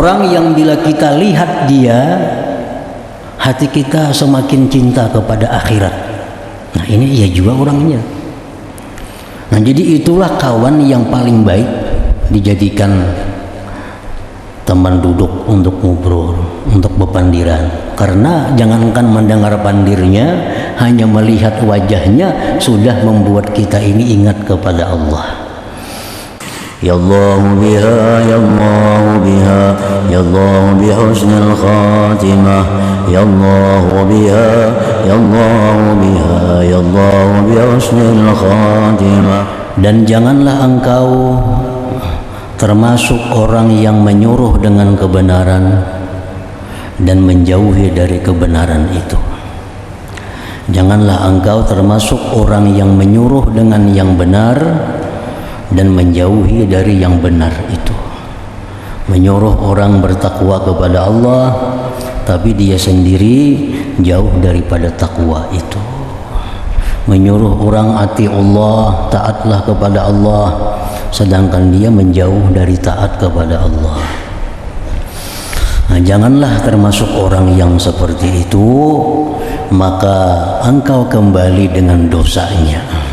orang yang bila kita lihat dia, hati kita semakin cinta kepada akhirat. Nah ini ia juga orangnya. Nah jadi itulah kawan yang paling baik dijadikan teman duduk untuk ngobrol, untuk berpandiran. Karena jangankan mendengar pandirnya, hanya melihat wajahnya sudah membuat kita ini ingat kepada Allah. Ya Allah biha, ya Allah biha, ya Allah bihusnil khatimah, ya Allah biha, ya Allah biha, ya Allah bihusnil khatimah. Dan janganlah engkau termasuk orang yang menyuruh dengan kebenaran dan menjauhi dari kebenaran itu. Janganlah engkau termasuk orang yang menyuruh dengan yang benar dan menjauhi dari yang benar itu. Menyuruh orang bertakwa kepada Allah, tapi dia sendiri jauh daripada takwa itu. Menyuruh orang ati Allah, taatlah kepada Allah, sedangkan dia menjauh dari taat kepada Allah. Nah, janganlah termasuk orang yang seperti itu, maka engkau kembali dengan dosanya.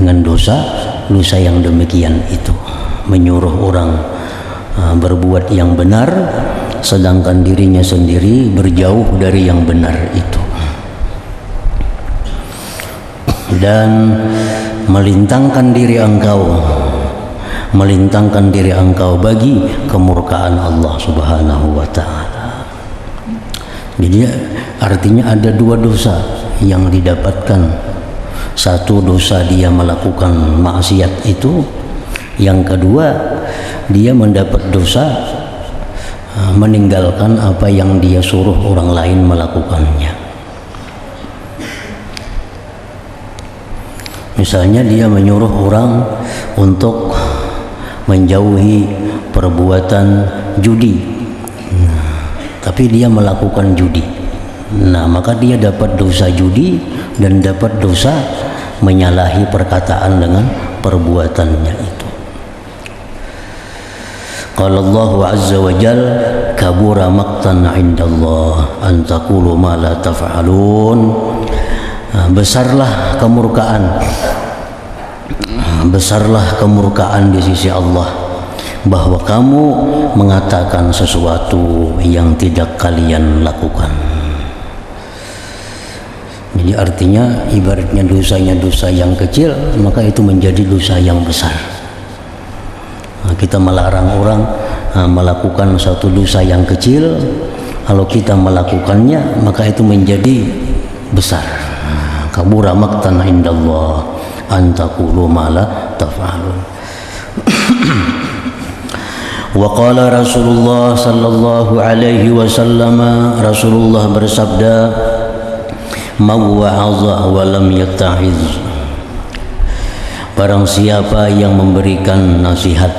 Dengan dosa yang demikian itu, menyuruh orang berbuat yang benar, sedangkan dirinya sendiri berjauh dari yang benar itu. Dan melintangkan diri engkau bagi kemurkaan Allah Subhanahu wa ta'ala. Jadi artinya ada dua dosa yang didapatkan. Satu, dosa dia melakukan maksiat itu. Yang kedua, dia mendapat dosa meninggalkan apa yang dia suruh orang lain melakukannya. Misalnya dia menyuruh orang untuk menjauhi perbuatan judi, tapi dia melakukan judi. Nah, maka dia dapat dosa judi dan dapat dosa menyalahi perkataan dengan perbuatannya itu. Qala Allah azza wa jal, kabura maqtan 'indallah an taqulu ma la taf'alun. Besarlah kemurkaan di sisi Allah bahwa kamu mengatakan sesuatu yang tidak kalian lakukan. Jadi artinya ibaratnya dosanya dosa yang kecil, maka itu menjadi dosa yang besar. Kita melarang orang melakukan suatu dosa yang kecil, kalau kita melakukannya maka itu menjadi besar. Kabura maqtan indallah an taqulu ma la taf'alun. Wa qala Rasulullah sallallahu alaihi wasallam, Rasulullah bersabda, mawwa'adha wa lam yatta'iz. Barang siapa yang memberikan nasihat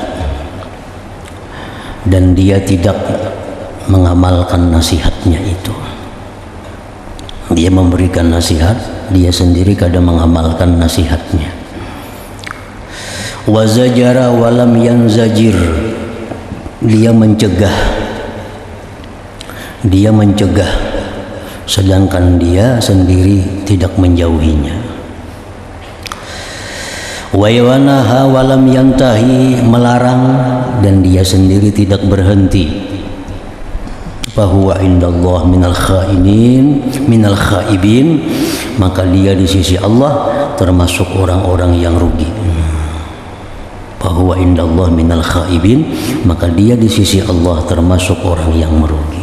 dan dia tidak mengamalkan nasihatnya itu. Dia memberikan nasihat, dia sendiri kadang mengamalkan nasihatnya. Wa zajara wa lam yanzajir. Dia mencegah sedangkan dia sendiri tidak menjauhinya. Wa yanaha wa lam yantahi. Melarang dan dia sendiri tidak berhenti. Fahuwa indallah minal khaibin, maka dia di sisi Allah termasuk orang-orang yang rugi. Fahuwa indallah minal khaibin, maka dia di sisi Allah termasuk orang yang merugi.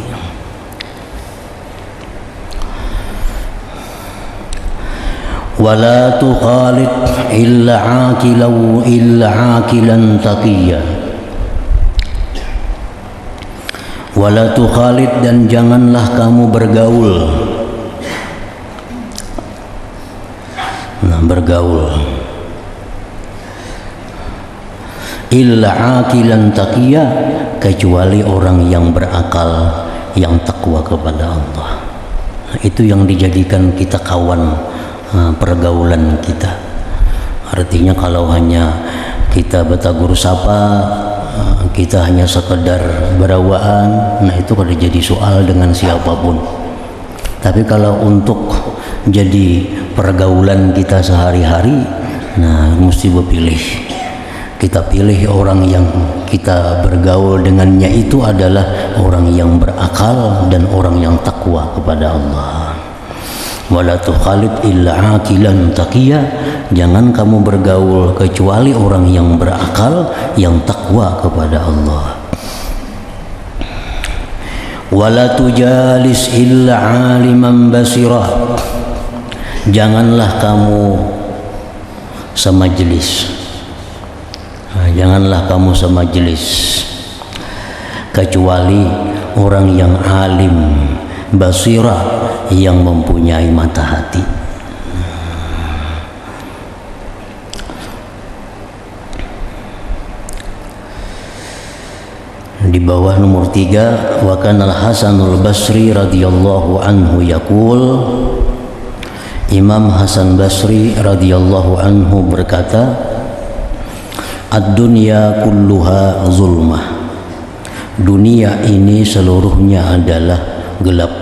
Wala tukhalid illa aqilan taqiyya. Wala tukhalid, dan janganlah kamu bergaul. Illa aqilan taqiyya, kecuali orang yang berakal, yang takwa kepada Allah. Itu yang dijadikan kita kawan pergaulan kita. Artinya kalau hanya kita batagur sapa, kita hanya sekedar berawaan, nah itu kada jadi soal dengan siapapun. Tapi kalau untuk jadi pergaulan kita sehari-hari, nah mesti berpilih. Kita pilih orang yang kita bergaul dengannya itu adalah orang yang berakal dan orang yang takwa kepada Allah. Wala tukhalid illa aqilan taqiyya, jangan kamu bergaul kecuali orang yang berakal, yang takwa kepada Allah. Wala tujalis illa aliman basirah, janganlah kamu semajlis, janganlah kamu semajlis kecuali orang yang alim, basirah, yang mempunyai mata hati. Di bawah nomor 3, wa kana al-Hasanul Basri radhiyallahu anhu yaqul, Imam Hasan Basri radhiyallahu anhu berkata, ad-dunya kulluha zulmah, dunia ini seluruhnya adalah gelap,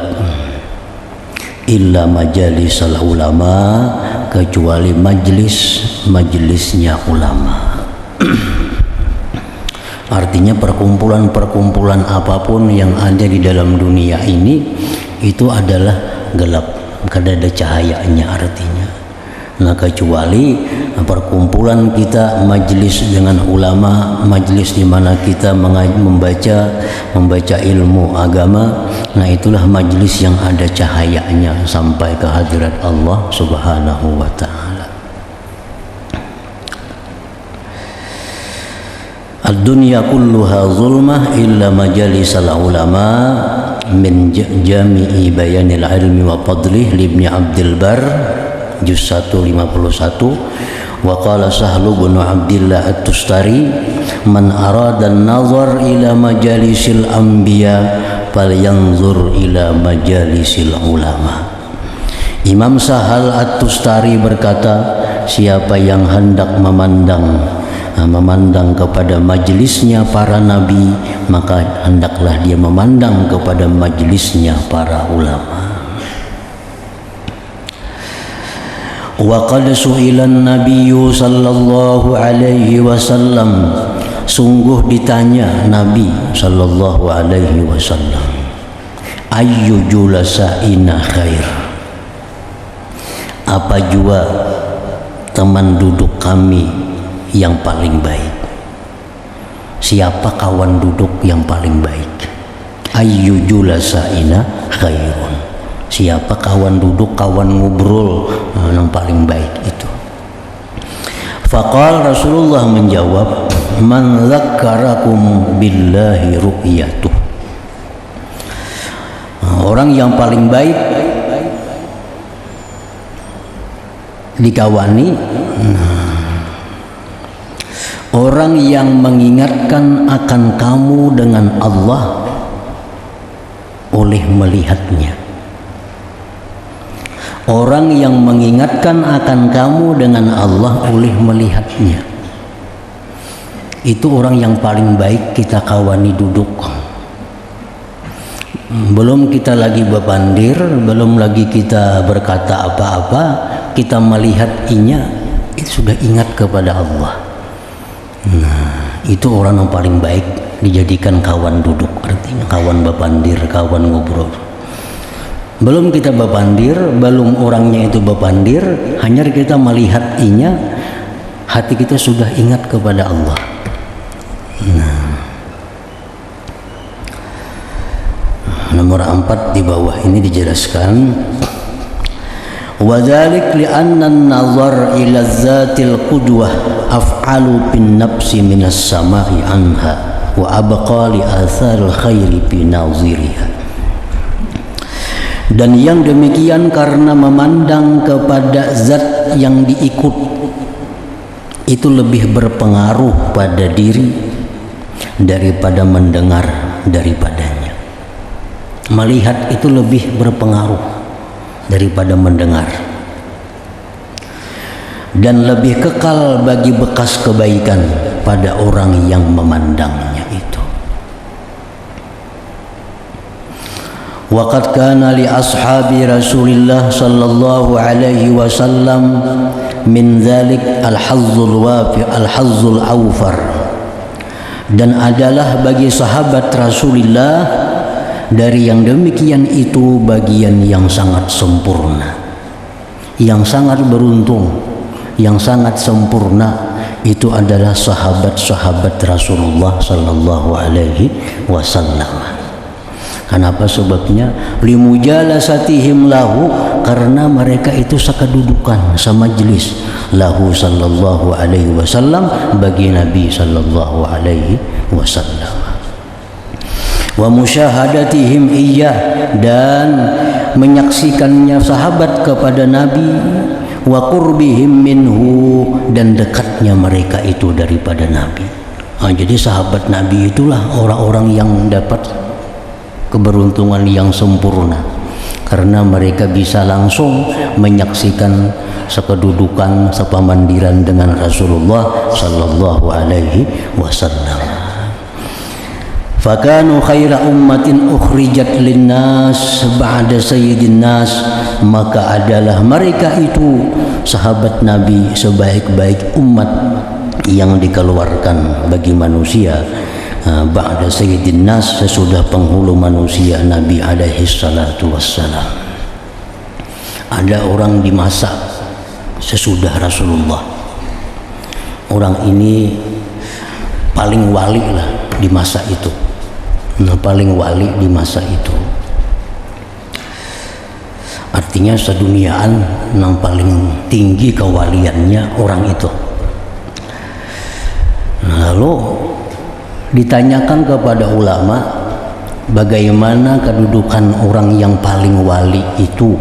illa majalisal ulama, kecuali majlisnya ulama. Artinya perkumpulan-perkumpulan apapun yang ada di dalam dunia ini itu adalah gelap, kada ada cahayanya artinya. Nah kecuali perkumpulan kita majlis dengan ulama, majlis di mana kita membaca ilmu agama, nah itulah majlis yang ada cahayanya sampai ke hadirat Allah Subhanahu wa ta'ala. Ad-dunya kulluha zulmah illa majalisal ulama, min jami'i bayanil ilmi wa fadlih libni Abdul Bar, juz 1 51. Wa qala Sahlu bin Abdillah At-Tustari, man arada an-nazar ila majalisil anbiya falyanzur ila majalisil ulama. Imam Sahal At-Tustari berkata, siapa yang hendak memandang kepada majlisnya para nabi, maka hendaklah dia memandang kepada majlisnya para ulama. Wa qad su'ila an-nabiy sallallahu alaihi wasallam, sungguh ditanya Nabi sallallahu alaihi wasallam, ayyu julasaina khair, apa jua teman duduk kami yang paling baik, siapa kawan duduk yang paling baik. Ayyu julasaina khairun, siapa kawan duduk, kawan ngobrol yang paling baik itu. Faqal, Rasulullah menjawab, man dzakkarakum billahi ru'yatuh, orang yang paling baik dikawani orang yang mengingatkan akan kamu dengan Allah oleh melihatnya. Orang yang mengingatkan akan kamu dengan Allah oleh melihatnya, itu orang yang paling baik kita kawani duduk. Belum kita lagi bebandir, belum lagi kita berkata apa-apa, kita melihat inya, itu sudah ingat kepada Allah. Nah, itu orang yang paling baik dijadikan kawan duduk, artinya kawan bebandir, kawan ngobrol. Belum kita bebandir, belum orangnya itu bebandir, hanya kita melihat inya, hati kita sudah ingat kepada Allah. Nah, nomor 4 di bawah ini dijelaskan, wa dzalik li anna an-nazar ila dzatil qudwah af'alu bin nafsi minas sama'i anha wa abqa li atharil khairi fi naziriha. Dan yang demikian karena memandang kepada zat yang diikut itu lebih berpengaruh pada diri daripada mendengar daripadanya. Melihat itu lebih berpengaruh daripada mendengar. dan lebih kekal bagi bekas kebaikan pada orang yang memandangnya itu. Waqad kana li ashabi Rasulillah sallallahu alaihi wasallam min dzalik al-hazzul wafi al-hazzul awfar, dan adalah bagi sahabat Rasulullah dari yang demikian itu bagian yang sangat sempurna, yang sangat beruntung, yang sangat sempurna. Itu adalah sahabat-sahabat Rasulullah sallallahu alaihi wasallam. Kenapa sebabnya? Limujalasatihim lahu, karena mereka itu sekedudukan, semajlis lahu sallallahu alaihi wasallam, bagi Nabi sallallahu alaihi wasallam. Wa musyahadatihim iyyah, dan menyaksikannya sahabat kepada Nabi, wa qurbihim minhu, dan dekatnya mereka itu daripada Nabi. Jadi sahabat Nabi itulah orang-orang yang dapat keberuntungan yang sempurna, karena mereka bisa langsung menyaksikan sekedudukan, sepamandiran dengan Rasulullah sallallahu alaihi wasallam. Fakanu khaira ummatin ukhrijat linnas ba'da sayyidin nas, maka adalah mereka itu sahabat Nabi sebaik-baik umat yang dikeluarkan bagi manusia ba'da sayyidin nas, sesudah penghulu manusia Nabi alaihi salatu wassalam. Ada orang di masa sesudah Rasulullah, orang ini paling wali lah di masa itu, paling wali di masa itu, artinya seduniaan yang paling tinggi kewaliannya orang itu. Lalu ditanyakan kepada ulama, bagaimana kedudukan orang yang paling wali itu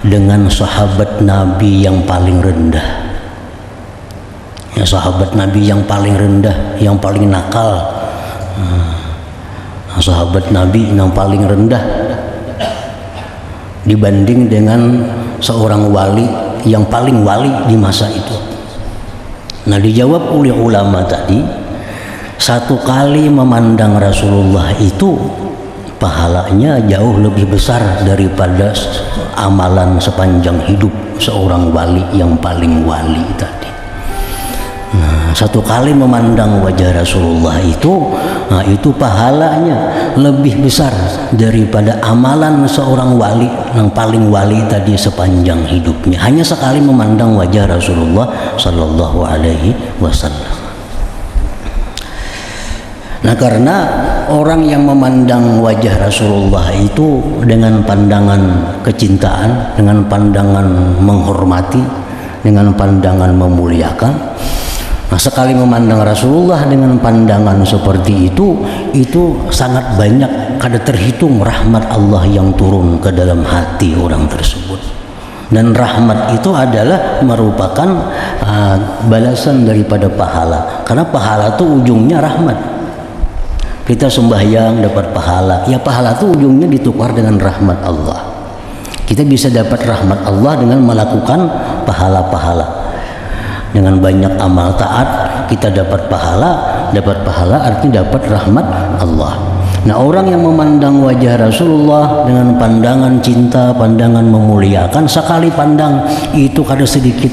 dengan sahabat Nabi yang paling rendah. Ya, sahabat Nabi yang paling rendah, yang paling nakal, sahabat Nabi yang paling rendah dibanding dengan seorang wali yang paling wali di masa itu. Nah, dijawab oleh ulama tadi, satu kali memandang Rasulullah itu pahalanya jauh lebih besar daripada amalan sepanjang hidup seorang wali yang paling wali tadi. Nah, satu kali memandang wajah Rasulullah itu, nah itu pahalanya lebih besar daripada amalan seorang wali yang paling wali tadi sepanjang hidupnya. Hanya sekali memandang wajah Rasulullah sallallahu alaihi wasallam. Nah, karena orang yang memandang wajah Rasulullah itu dengan pandangan kecintaan, dengan pandangan menghormati, dengan pandangan memuliakan. Nah, sekali memandang Rasulullah dengan pandangan seperti itu sangat banyak, kada terhitung rahmat Allah yang turun ke dalam hati orang tersebut. Dan rahmat itu adalah merupakan balasan daripada pahala, karena pahala itu ujungnya rahmat. Kita sembahyang dapat pahala, ya pahala itu ujungnya ditukar dengan rahmat Allah. Kita bisa dapat rahmat Allah dengan melakukan pahala-pahala. Dengan banyak amal taat kita dapat pahala artinya dapat rahmat Allah. Nah, orang yang memandang wajah Rasulullah dengan pandangan cinta, pandangan memuliakan, sekali pandang itu kada sedikit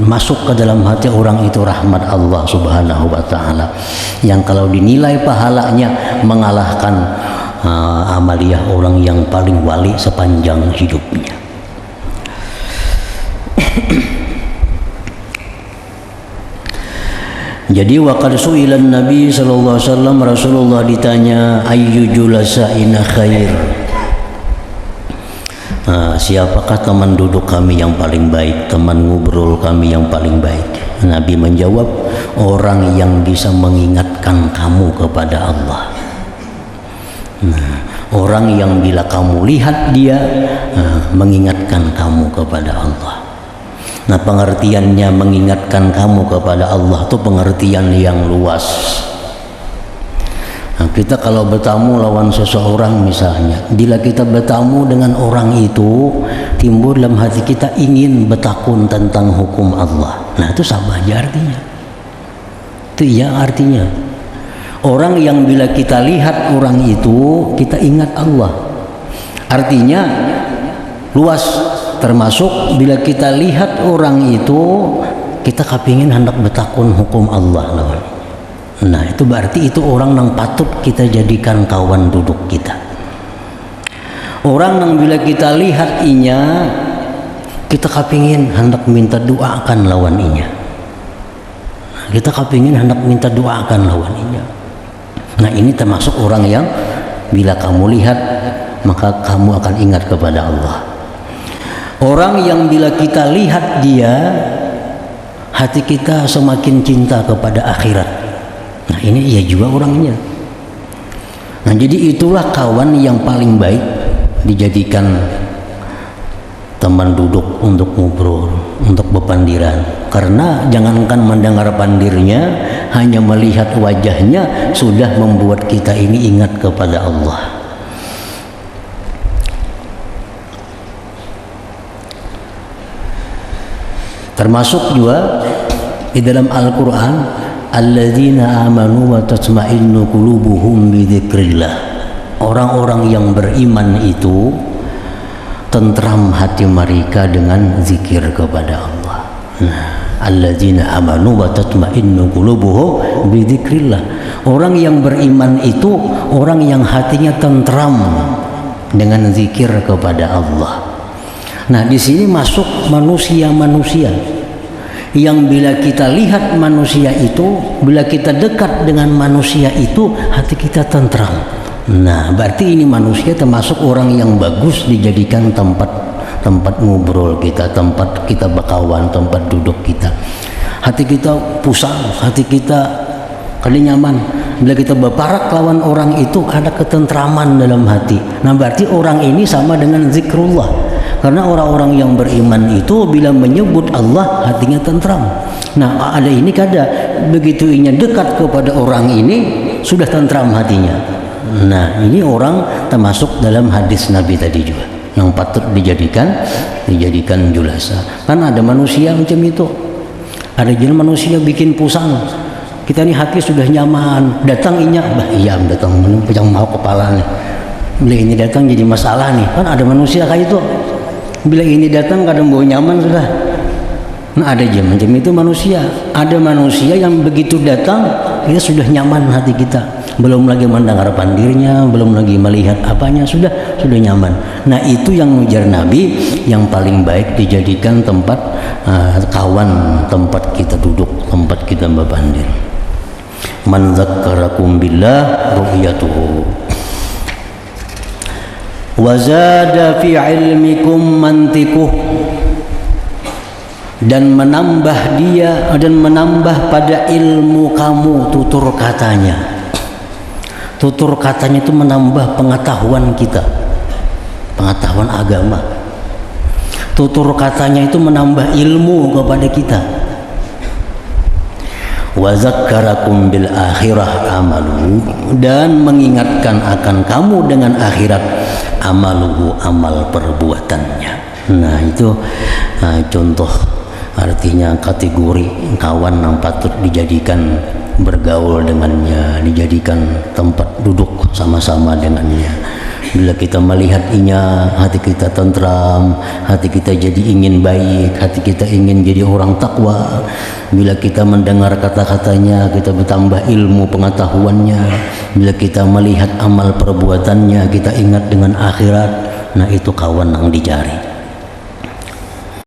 masuk ke dalam hati orang itu rahmat Allah subhanahu wa ta'ala, yang kalau dinilai pahalanya mengalahkan amaliyah orang yang paling wali sepanjang hidupnya. Jadi waqad su'ilan Nabi sallallahu alaihi wasallam, Rasulullah ditanya, ayyu julasa'ina khair, siapakah teman duduk kami yang paling baik, teman ngobrol kami yang paling baik? Nabi menjawab, orang yang bisa mengingatkan kamu kepada Allah. Nah, orang yang bila kamu lihat dia mengingatkan kamu kepada Allah. Nah, pengertiannya mengingatkan kamu kepada Allah itu pengertian yang luas. Nah, kita kalau bertamu lawan seseorang misalnya, bila kita bertamu dengan orang itu, timbul dalam hati kita ingin bertakun tentang hukum Allah. Nah, itu sama aja artinya. Itu ya artinya. Orang yang bila kita lihat orang itu, kita ingat Allah. Artinya luas, termasuk bila kita lihat orang itu, kita kepingin hendak bertakun hukum Allah lawan. Nah, itu berarti itu orang yang patut kita jadikan kawan duduk kita. Orang yang bila kita lihat inya, kita kepingin hendak minta doakan lawan inya. Kita kepingin hendak minta doakan lawan inya. Nah, ini termasuk orang yang bila kamu lihat, maka kamu akan ingat kepada Allah. Orang yang bila kita lihat dia, hati kita semakin cinta kepada akhirat. Nah, ini ia juga orangnya. Nah, jadi itulah kawan yang paling baik dijadikan teman duduk untuk ngobrol, untuk berpandiran. Karena jangankan mendengar pandirnya, hanya melihat wajahnya sudah membuat kita ini ingat kepada Allah. Termasuk juga di dalam Al-Quran, alladzina amanu wa tatma'innu qulubuhum bi dzikrillah. Orang-orang yang beriman itu tentram hati mereka dengan zikir kepada Allah. Nah, alladzina amanu wa tatma'innu qulubuhum bi dzikrillah. Orang yang beriman itu orang yang hatinya tentram dengan zikir kepada Allah. Nah, di sini masuk manusia-manusia yang bila kita lihat manusia itu, bila kita dekat dengan manusia itu, hati kita tentram. Nah, berarti ini manusia termasuk orang yang bagus dijadikan tempat ngobrol kita, tempat kita berkawan, tempat duduk kita. Hati kita pusang, hati kita kada nyaman. Bila kita berparak lawan orang itu, ada ketentraman dalam hati. Nah, berarti orang ini sama dengan zikrullah. Karena orang-orang yang beriman itu bila menyebut Allah hatinya tentram. Nah, ada ini kada begitu inya dekat kepada orang ini sudah tentram hatinya. Nah, ini orang termasuk dalam hadis Nabi tadi juga yang patut dijadikan julasa. Kan ada manusia macam itu. Ada jenis manusia bikin pusang. Kita ni hati sudah nyaman, datang inya, iya datang yang mau kepala nih. Bila ini datang jadi masalah nih. Kan ada manusia kayak itu. Bila ini datang kadang bau nyaman sudah. Nah, ada jam macam itu manusia. Ada manusia yang begitu datang kita sudah nyaman hati kita. Belum lagi mendengar pandirnya, belum lagi melihat apanya, sudah nyaman. Nah, itu yang ujar Nabi, yang paling baik dijadikan tempat kawan, tempat kita duduk, tempat kita berpandir. Man dzakkarakum billah ru'yatuhu wazada fi ilmikum mantikuh, dan menambah dia dan menambah pada ilmu kamu tutur katanya. Tutur katanya itu menambah pengetahuan kita, pengetahuan agama. Tutur katanya itu menambah ilmu kepada kita. Wa zakkarakum bil akhirah amalu, dan mengingatkan akan kamu dengan akhirat amaluhu, amal perbuatannya. Nah, itu contoh, artinya kategori kawan yang patut dijadikan bergaul dengannya, dijadikan tempat duduk sama-sama dengannya. Bila kita melihat inya, hati kita tentram, hati kita jadi ingin baik, hati kita ingin jadi orang takwa. Bila kita mendengar kata-katanya, kita bertambah ilmu pengetahuannya. Bila kita melihat amal perbuatannya, kita ingat dengan akhirat. Nah, itu kawan yang dicari.